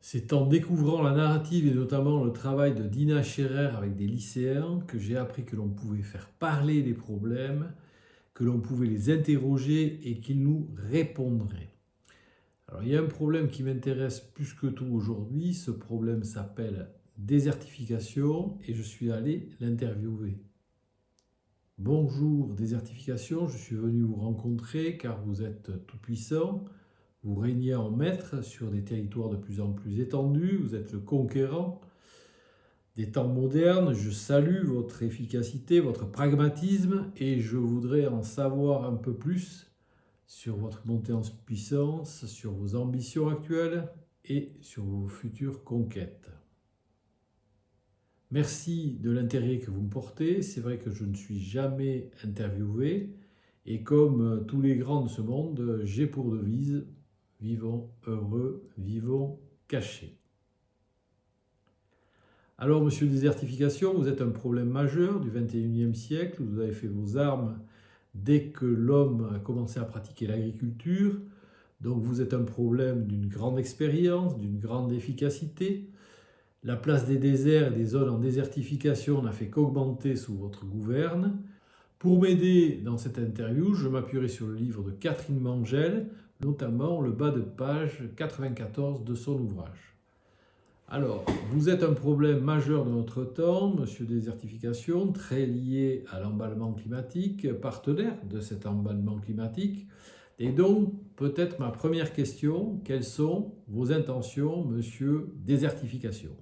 C'est en découvrant la narrative et notamment le travail de Dina Scherer avec des lycéens que j'ai appris que l'on pouvait faire parler les problèmes, que l'on pouvait les interroger et qu'ils nous répondraient. Alors il y a un problème qui m'intéresse plus que tout aujourd'hui, ce problème s'appelle désertification et je suis allé l'interviewer. Bonjour désertification, je suis venu vous rencontrer car vous êtes tout puissant. Vous régnez en maître sur des territoires de plus en plus étendus, vous êtes le conquérant des temps modernes. Je salue votre efficacité, votre pragmatisme et je voudrais en savoir un peu plus sur votre montée en puissance, sur vos ambitions actuelles et sur vos futures conquêtes. Merci de l'intérêt que vous me portez. C'est vrai que je ne suis jamais interviewé et comme tous les grands de ce monde, j'ai pour devise vivons heureux, vivons cachés. Alors, monsieur Désertification, vous êtes un problème majeur du XXIe siècle. Vous avez fait vos armes dès que l'homme a commencé à pratiquer l'agriculture. Donc, vous êtes un problème d'une grande expérience, d'une grande efficacité. La place des déserts et des zones en désertification n'a fait qu'augmenter sous votre gouverne. Pour m'aider dans cette interview, je m'appuierai sur le livre de Catherine Mangel, notamment le bas de page 94 de son ouvrage. Alors, vous êtes un problème majeur de notre temps, monsieur Désertification, très lié à l'emballement climatique, partenaire de cet emballement climatique. Et donc, peut-être ma première question, quelles sont vos intentions, monsieur Désertification?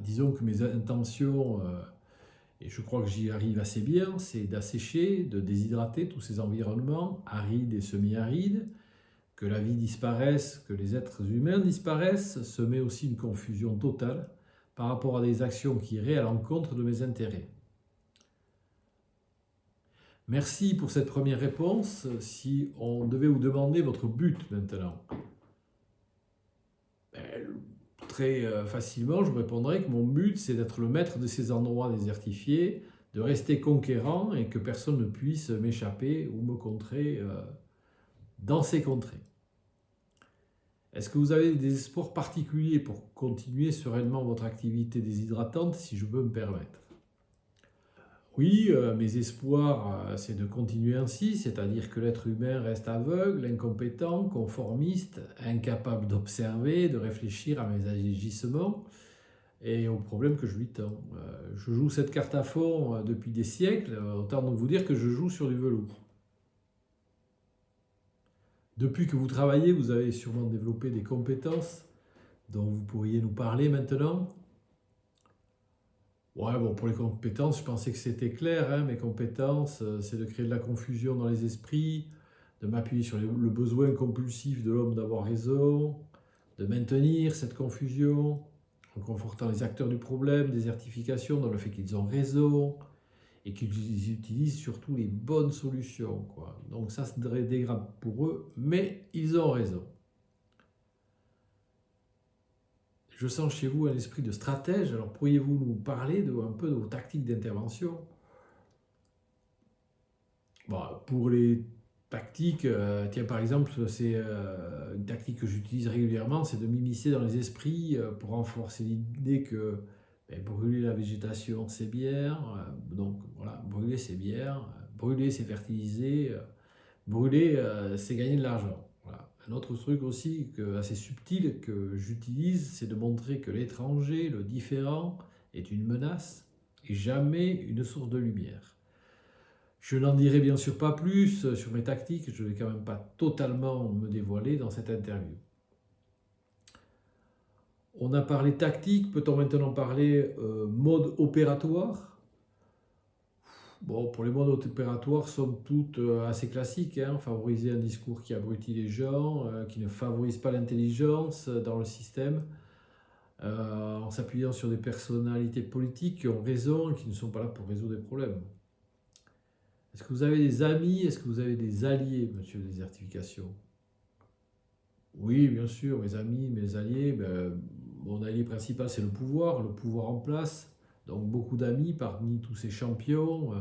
Disons que mes intentions, et je crois que j'y arrive assez bien, c'est d'assécher, de déshydrater tous ces environnements arides et semi-arides, que la vie disparaisse, que les êtres humains disparaissent, semer aussi une confusion totale par rapport à des actions qui iraient à l'encontre de mes intérêts. Merci pour cette première réponse. Si on devait vous demander votre but maintenant, très facilement, je vous répondrais que mon but, c'est d'être le maître de ces endroits désertifiés, de rester conquérant et que personne ne puisse m'échapper ou me contrer dans ces contrées. Est-ce que vous avez des espoirs particuliers pour continuer sereinement votre activité déshydratante, si je peux me permettre? Oui, mes espoirs, c'est de continuer ainsi, c'est-à-dire que l'être humain reste aveugle, incompétent, conformiste, incapable d'observer, de réfléchir à mes agissements et aux problèmes que je lui tends. Je joue cette carte à fond depuis des siècles, autant donc vous dire que je joue sur du velours. Depuis que vous travaillez, vous avez sûrement développé des compétences dont vous pourriez nous parler maintenant. Ouais, bon, pour les compétences, je pensais que c'était clair, hein. Mes compétences, c'est de créer de la confusion dans les esprits, de m'appuyer sur le besoin compulsif de l'homme d'avoir raison, de maintenir cette confusion, en confortant les acteurs du problème, désertification, dans le fait qu'ils ont raison, et qu'ils utilisent surtout les bonnes solutions, quoi. Donc ça serait dégrade pour eux, mais ils ont raison. Je sens chez vous un esprit de stratège, alors pourriez-vous nous parler un peu de vos tactiques d'intervention? Bon, pour les tactiques, tiens par exemple, c'est une tactique que j'utilise régulièrement, c'est de m'immiscer dans les esprits pour renforcer l'idée que brûler la végétation c'est bien, donc voilà, brûler c'est bien, brûler c'est fertiliser, brûler c'est gagner de l'argent. Voilà. Un autre truc aussi assez subtil que j'utilise, c'est de montrer que l'étranger, le différent, est une menace et jamais une source de lumière. Je n'en dirai bien sûr pas plus sur mes tactiques, je ne vais quand même pas totalement me dévoiler dans cette interview. On a parlé tactique, peut-on maintenant parler mode opératoire? Bon, pour les modes opératoires, somme toute assez classiques, hein. Favoriser un discours qui abrutit les gens, qui ne favorise pas l'intelligence dans le système, en s'appuyant sur des personnalités politiques qui ont raison et qui ne sont pas là pour résoudre des problèmes. Est-ce que vous avez des amis? Est-ce que vous avez des alliés, monsieur Désertification? Oui, bien sûr, mes amis, mes alliés. Mon allié principal, c'est le pouvoir en place. Donc beaucoup d'amis parmi tous ces champions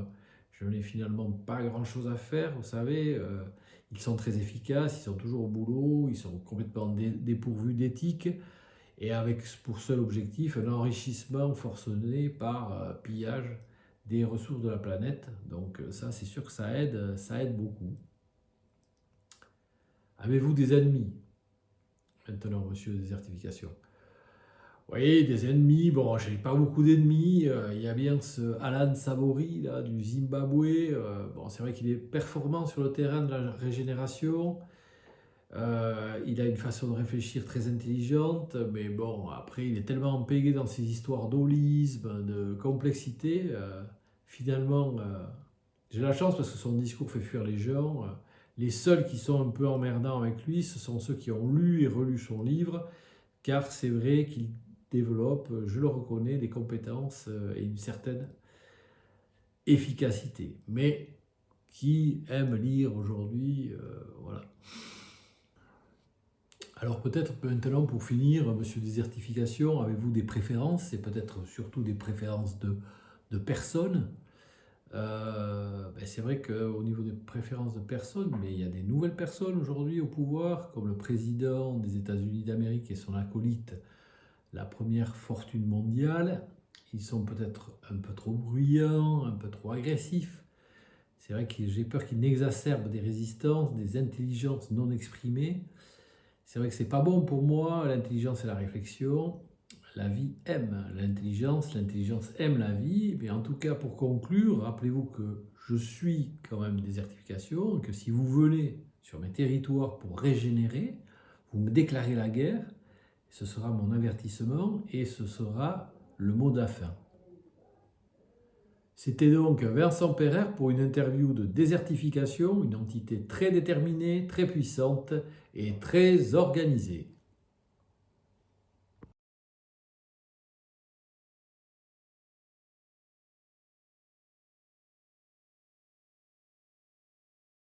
je n'ai finalement pas grand-chose à faire, vous savez. Ils sont très efficaces, ils sont toujours au boulot, ils sont complètement dépourvus d'éthique et avec pour seul objectif un enrichissement forcené par pillage des ressources de la planète. Donc ça, c'est sûr que ça aide beaucoup. Avez-vous des ennemis? Maintenant, monsieur désertification. Oui, des ennemis. Bon, j'ai pas beaucoup d'ennemis. Il y a bien ce Alan Savory là, du Zimbabwe. Bon, c'est vrai qu'il est performant sur le terrain de la régénération. Il a une façon de réfléchir très intelligente, mais bon, après, il est tellement empêché dans ses histoires d'holisme, de complexité. Finalement, j'ai la chance parce que son discours fait fuir les gens. Les seuls qui sont un peu emmerdants avec lui, ce sont ceux qui ont lu et relu son livre, car c'est vrai qu'il développe, je le reconnais, des compétences et une certaine efficacité. Mais qui aime lire aujourd'hui, voilà. Alors peut-être maintenant pour finir, monsieur Désertification, avez-vous des préférences et peut-être surtout des préférences de personnes? C'est vrai qu'au niveau des préférences de personnes, mais il y a des nouvelles personnes aujourd'hui au pouvoir, comme le président des États-Unis d'Amérique et son acolyte, la première fortune mondiale. Ils sont peut-être un peu trop bruyants, un peu trop agressifs. C'est vrai que j'ai peur qu'ils n'exacerbent des résistances, des intelligences non exprimées. C'est vrai que c'est pas bon pour moi, l'intelligence et la réflexion. La vie aime l'intelligence aime la vie. Mais en tout cas, pour conclure, rappelez-vous que je suis quand même désertification, et que si vous venez sur mes territoires pour régénérer, vous me déclarez la guerre, ce sera mon avertissement et ce sera le mot de la fin. C'était donc Vincent Pereire pour une interview de désertification, une entité très déterminée, très puissante et très organisée.